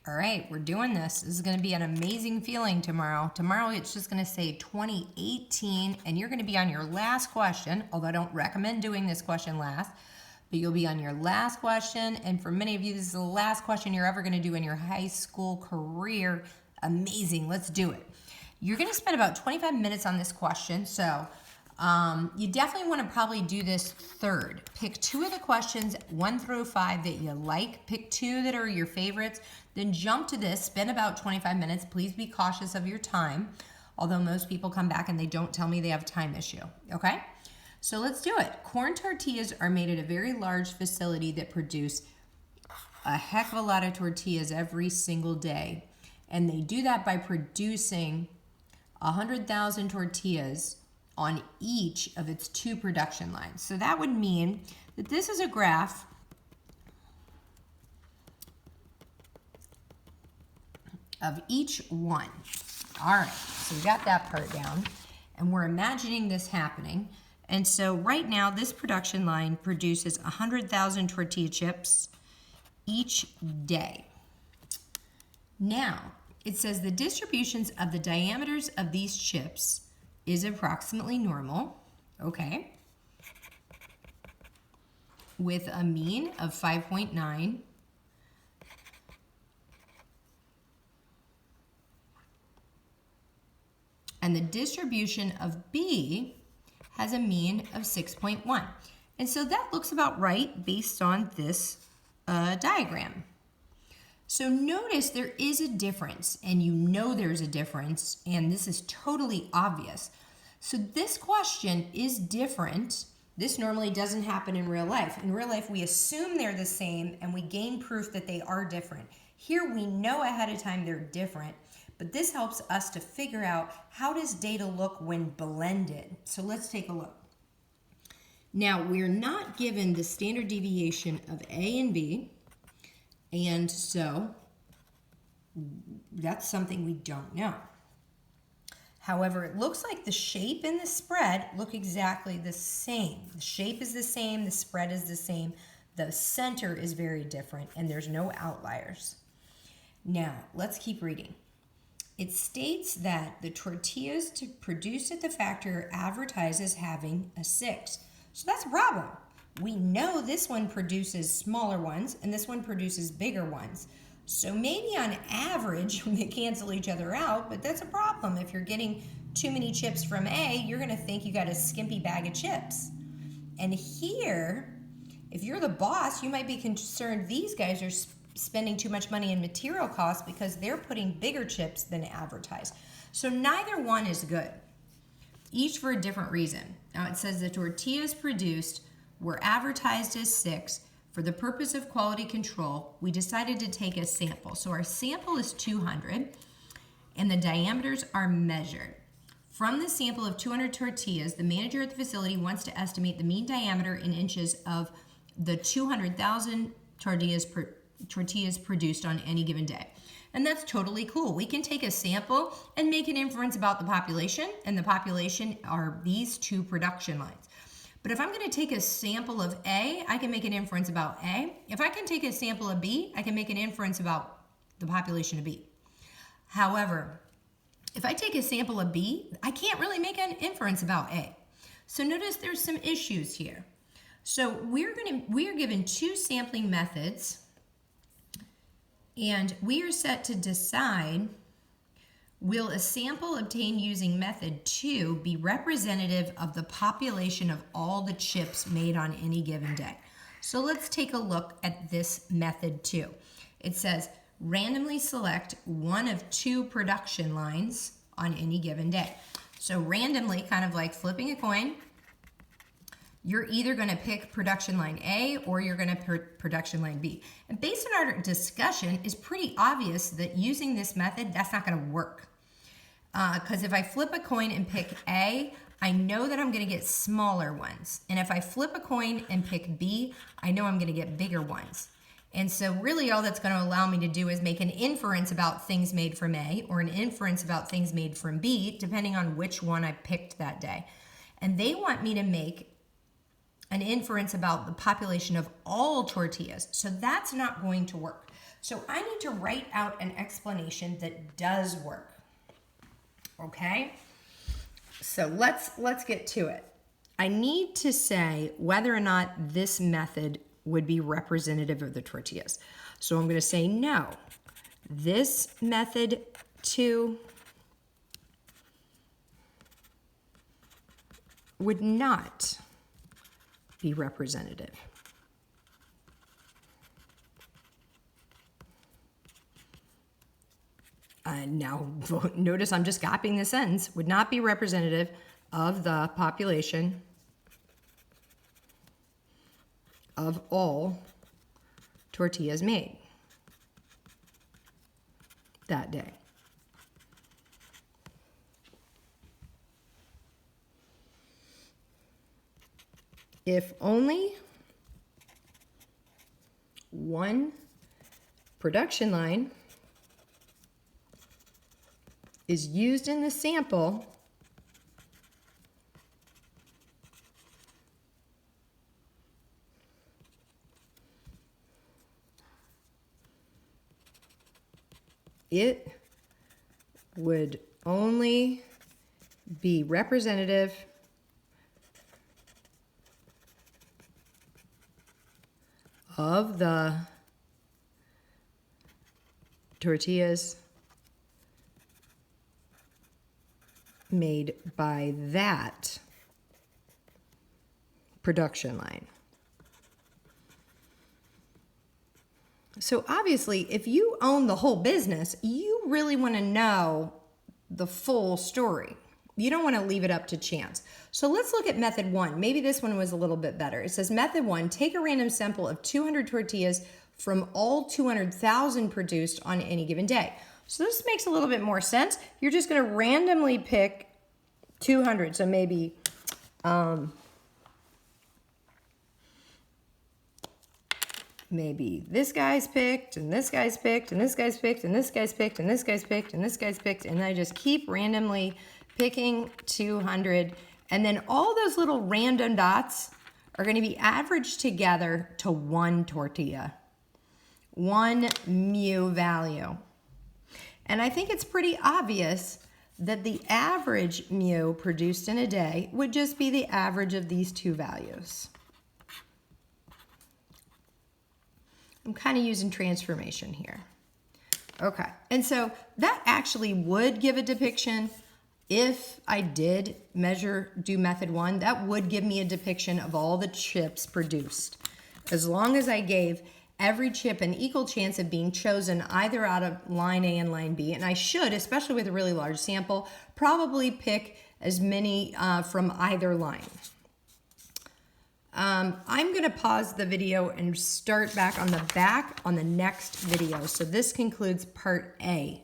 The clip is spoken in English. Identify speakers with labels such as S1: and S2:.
S1: All right, we're doing this. This is going to be an amazing feeling tomorrow. Tomorrow it's just going to say 2018, and you're going to be on your last question, although I don't recommend doing this question last, but you'll be on your last question, and for many of you, this is the last question you're ever going to do in your high school career. Amazing, let's do it. You're going to spend about 25 minutes on this question, so you definitely want to probably do this third. Pick 2 of the questions, 1 through 5 that you like. Pick 2 that are your favorites. Then jump to this, spend about 25 minutes. Please be cautious of your time, although most people come back and they don't tell me they have a time issue, okay? So let's do it. Corn tortillas are made at a very large facility that produce a heck of a lot of tortillas every single day. And they do that by producing 100,000 tortillas on each of its 2 production lines. So that would mean that this is a graph of each one. All right, so we got that part down, and we're imagining this happening. And so right now, this production line produces 100,000 tortilla chips each day. Now, it says the distributions of the diameters of these chips is approximately normal, okay, with a mean of 5.9. And the distribution of B has a mean of 6.1. And so that looks about right based on this diagram. So notice there is a difference, and you know there's a difference, and this is totally obvious. So this question is different. This normally doesn't happen in real life. In real life, we assume they're the same, and we gain proof that they are different. Here, we know ahead of time they're different, but this helps us to figure out how does data look when blended. So let's take a look. Now, we're not given the standard deviation of A and B, and so that's something we don't know. However, it looks like the shape and the spread look exactly the same. The shape is the same, the spread is the same, the center is very different, and there's no outliers. Now, let's keep reading. It states that the tortillas produced at the factory are advertised as having a 6. So that's a problem. We know this one produces smaller ones and this one produces bigger ones. So maybe on average they cancel each other out, but that's a problem. If you're getting too many chips from A, you're going to think you got a skimpy bag of chips. And here, if you're the boss, you might be concerned these guys are spending too much money in material costs because they're putting bigger chips than advertised. So neither one is good, each for a different reason. Now it says the tortillas produced were advertised as 6. For the purpose of quality control, we decided to take a sample. So our sample is 200, and the diameters are measured. From the sample of 200 tortillas, the manager at the facility wants to estimate the mean diameter in inches of the 200,000 tortillas produced on any given day. And that's totally cool. We can take a sample and make an inference about the population, and the population are these 2 production lines. But if I'm going to take a sample of A, I can make an inference about A. If I can take a sample of B, I can make an inference about the population of B. However, if I take a sample of B, I can't really make an inference about A. So notice there's some issues here. So we are given 2 sampling methods, and we are set to decide, will a sample obtained using method 2 be representative of the population of all the chips made on any given day? So let's take a look at this method 2. It says randomly select one of 2 production lines on any given day. So randomly, kind of like flipping a coin, you're either going to pick production line A or you're going to pick production line B. And based on our discussion, it's pretty obvious that using this method, that's not going to work. Because if I flip a coin and pick A, I know that I'm going to get smaller ones. And if I flip a coin and pick B, I know I'm going to get bigger ones. And so really all that's going to allow me to do is make an inference about things made from A or an inference about things made from B, depending on which one I picked that day. And they want me to make an inference about the population of all tortillas. So that's not going to work. So I need to write out an explanation that does work. Okay? So let's get to it. I need to say whether or not this method would be representative of the tortillas. So I'm going to say no. This method too would not be representative. Now, notice I'm just copying the sentence. Would not be representative of the population of all tortillas made that day. If only one production line is used in the sample, it would only be representative of the tortillas made by that production line. So obviously, if you own the whole business, you really want to know the full story. You don't want to leave it up to chance. So let's look at method 1. Maybe this one was a little bit better. It says method 1, take a random sample of 200 tortillas from all 200,000 produced on any given day. So this makes a little bit more sense. You're just going to randomly pick 200. So maybe maybe this guy's picked, and this guy's picked, and this guy's picked, and this guy's picked, and this guy's picked, and this guy's picked, and I just keep randomly picking 200. And then all those little random dots are going to be averaged together to one tortilla, one mu value. And I think it's pretty obvious that the average mu produced in a day would just be the average of these two values. I'm kind of using transformation here. Okay, and so that actually would give a depiction. If I did do method 1, that would give me a depiction of all the chips produced. As long as I gave every chip an equal chance of being chosen either out of line A and line B, and I should, especially with a really large sample, probably pick as many from either line. I'm going to pause the video and start back on the next video. So this concludes part A